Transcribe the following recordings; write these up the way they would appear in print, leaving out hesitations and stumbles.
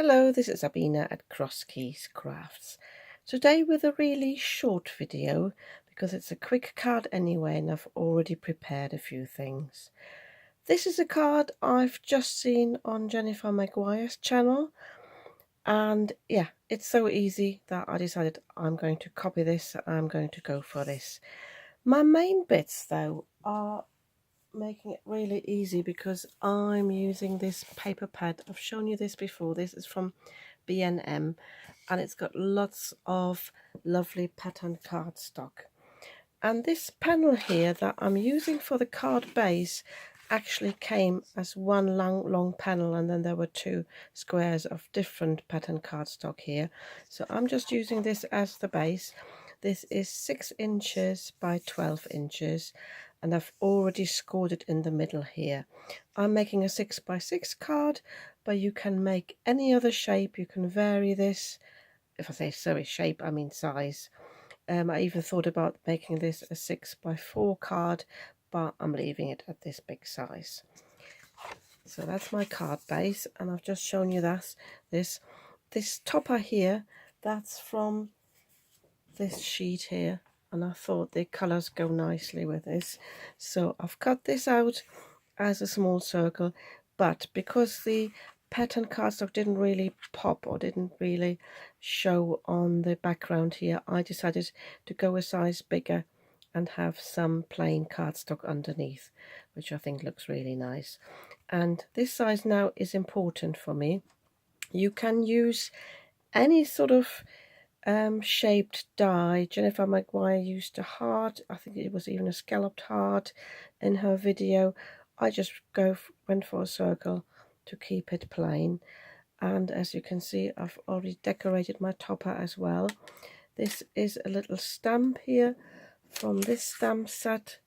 Hello, this is Sabina at Cross Keys Crafts. Today with a really short video because it's a quick card anyway and I've already prepared a few things. This is a card I've just seen on Jennifer Maguire's channel, and yeah, it's so easy that I decided I'm going to copy this. I'm going to go for this. My main bits though are making it really easy because I'm using this paper pad. I've shown you this before. This is from B&M and it's got lots of lovely pattern cardstock. And this panel here that I'm using for the card base actually came as one long panel, and then there were two squares of different pattern cardstock here. So I'm just using this as the base. This is 6 inches by 12 inches and I've already scored it in the middle here. I'm making a 6 by 6 card, but you can make any other shape. You can vary this. If I say sorry shape, I mean size. I even thought about making this a 6 by 4 card, but I'm leaving it at this big size. So that's my card base, and I've just shown you that this topper here, that's from this sheet here, and I thought the colours go nicely with this, so I've cut this out as a small circle. But because the pattern cardstock didn't really pop or didn't really show on the background here, I decided to go a size bigger and have some plain cardstock underneath, which I think looks really nice. And this size now is important for me. You can use any sort of shaped die. Jennifer Maguire used a heart. I think it was even a scalloped heart in her video. I just went for a circle to keep it plain. And as you can see, I've already decorated my topper as well. This is a little stamp here from this stamp set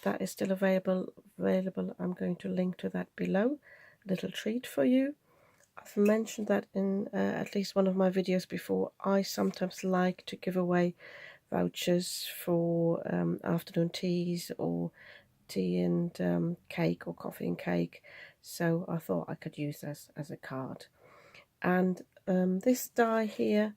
that is still available. I'm going to link to that below. A little treat for you. I've mentioned that in at least one of my videos before. I sometimes like to give away vouchers for afternoon teas or tea and cake, or coffee and cake, so I thought I could use this as a card. And this die here,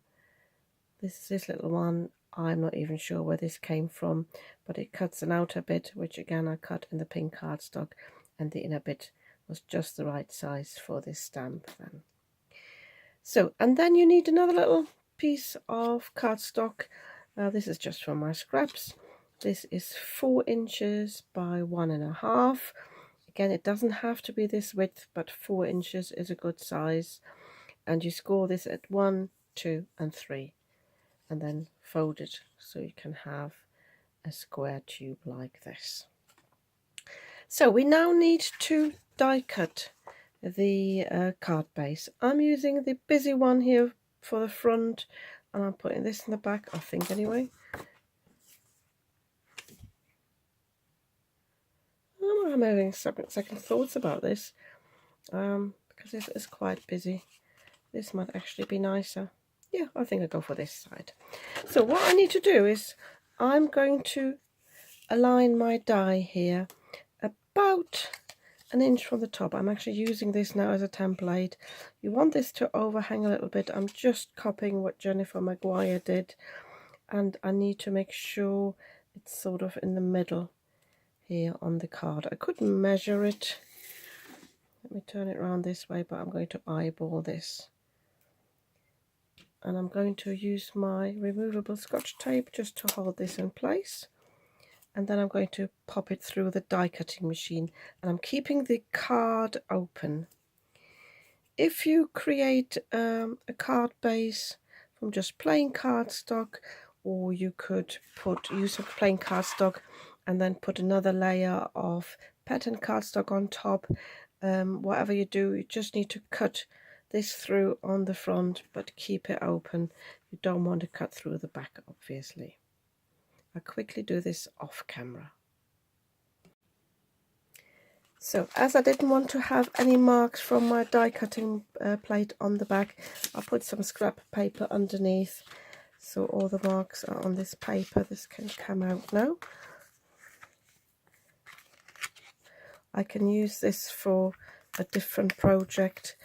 this little one, I'm not even sure where this came from, but it cuts an outer bit, which again I cut in the pink cardstock, and the inner bit was just the right size for this stamp then. So, and then you need another little piece of cardstock. This is just from my scraps. This is 4 inches by 1.5. Again, it doesn't have to be this width, but 4 inches is a good size. And you score this at 1, 2 and 3, and then fold it so you can have a square tube like this. So we now need to die cut the card base. I'm using the busy one here for the front, and I'm putting this in the back, I think anyway. I'm having second thoughts about this because this is quite busy. This might actually be nicer. Yeah, I think I'll go for this side. So what I need to do is I'm going to align my die here about an inch from the top. I'm actually using this now as a template. You want this to overhang a little bit. I'm just copying what Jennifer Maguire did, and I need to make sure it's sort of in the middle here on the card. I couldn't measure it. Let me turn it around this way, but I'm going to eyeball this. And I'm going to use my removable Scotch tape just to hold this in place. And then I'm going to pop it through the die cutting machine, and I'm keeping the card open. If you create a card base from just plain cardstock, or you could use some plain cardstock and then put another layer of pattern cardstock on top, whatever you do, you just need to cut this through on the front, but keep it open. You don't want to cut through the back, obviously. I'll quickly do this off camera. So as I didn't want to have any marks from my die cutting plate on the back, I put some scrap paper underneath, so all the marks are on this paper. This can come out now. I can use this for a different project.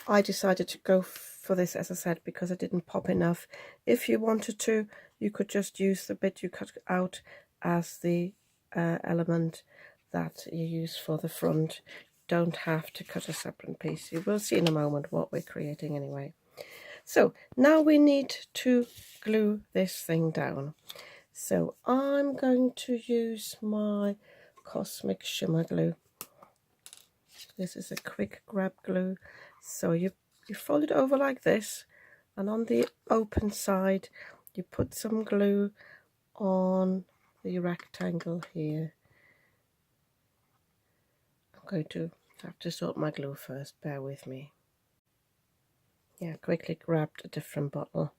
I decided to go for this, as I said, because it didn't pop enough. If you wanted to, you could just use the bit you cut out as the element that you use for the front. Don't have to cut a separate piece. You will see in a moment what we're creating anyway. So now we need to glue this thing down. So I'm going to use my Cosmic Shimmer glue. This is a quick grab glue. So you fold it over like this, and on the open side you put some glue on the rectangle here. I'm going to have to sort my glue first, bear with me. Yeah, quickly grabbed a different bottle.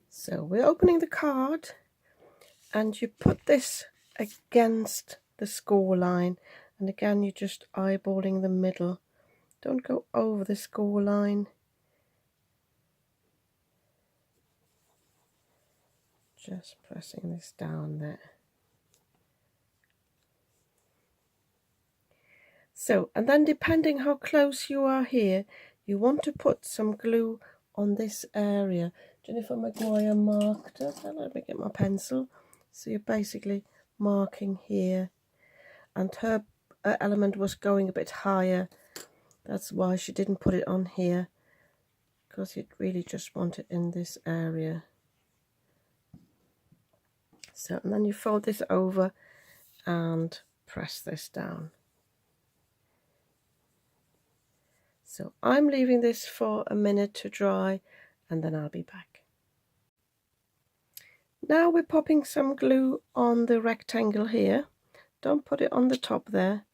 So we're opening the card, and you put this against the score line, and again you're just eyeballing the middle. Don't go over the score line. Just pressing this down there. So, and then depending how close you are here, you want to put some glue on this area. Jennifer Maguire marked it. Let me get my pencil. So you're basically marking here, and her element was going a bit higher. That's why she didn't put it on here, because you'd really just want it in this area. So, and then you fold this over and press this down. So I'm leaving this for a minute to dry, and then I'll be back. Now we're popping some glue on the rectangle here. Don't put it on the top there,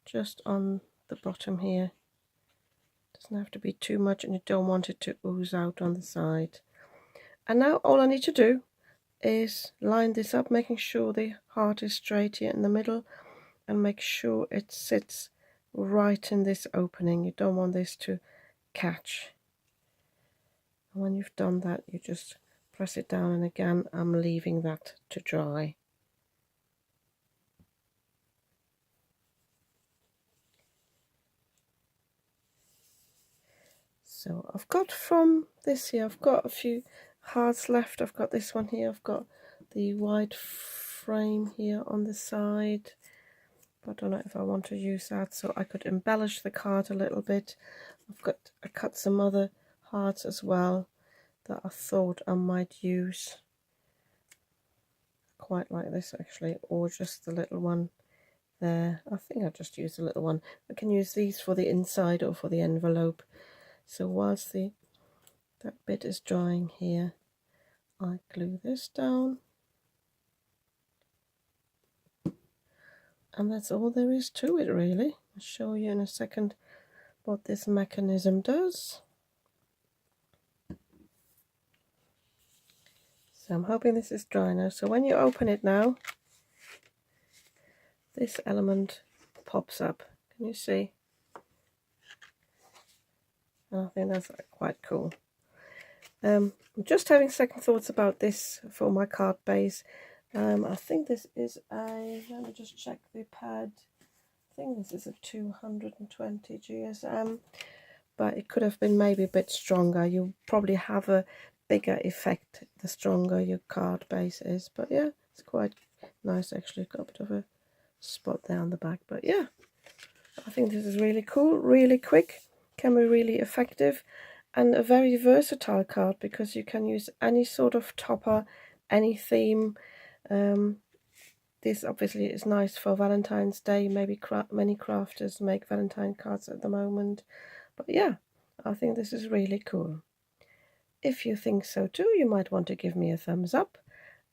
just on the bottom here. Doesn't have to be too much, and you don't want it to ooze out on the side. And now all I need to do is line this up, making sure the heart is straight here in the middle, and make sure it sits right in this opening. You don't want this to catch. And when you've done that, you just press it down, and again I'm leaving that to dry. So I've got from this here, I've got a few hearts left. I've got this one here, I've got the white frame here on the side, but I don't know if I want to use that, so I could embellish the card a little bit. I cut some other hearts as well that I thought I might use, quite like this actually, or just the little one there. I think I'll just use the little one. I can use these for the inside or for the envelope. So whilst that bit is drying here, I glue this down, and that's all there is to it really. I'll show you in a second what this mechanism does. So I'm hoping this is dry now. So when you open it now, this element pops up. Can you see? And I think that's quite cool. I'm just having second thoughts about this for my card base. I think this is a, let me just check the pad. I think this is a 220 GSM, but it could have been maybe a bit stronger. You probably have a bigger effect the stronger your card base is. But yeah, it's quite nice actually. Got a bit of a spot there on the back, but yeah, I think this is really cool, really quick, can be really effective, and a very versatile card because you can use any sort of topper, any theme. This obviously is nice for Valentine's Day. Maybe many crafters make Valentine cards at the moment, but yeah, I think this is really cool. If you think so too, you might want to give me a thumbs up,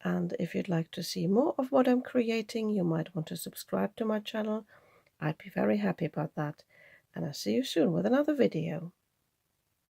and if you'd like to see more of what I'm creating, you might want to subscribe to my channel. I'd be very happy about that, and I'll see you soon with another video.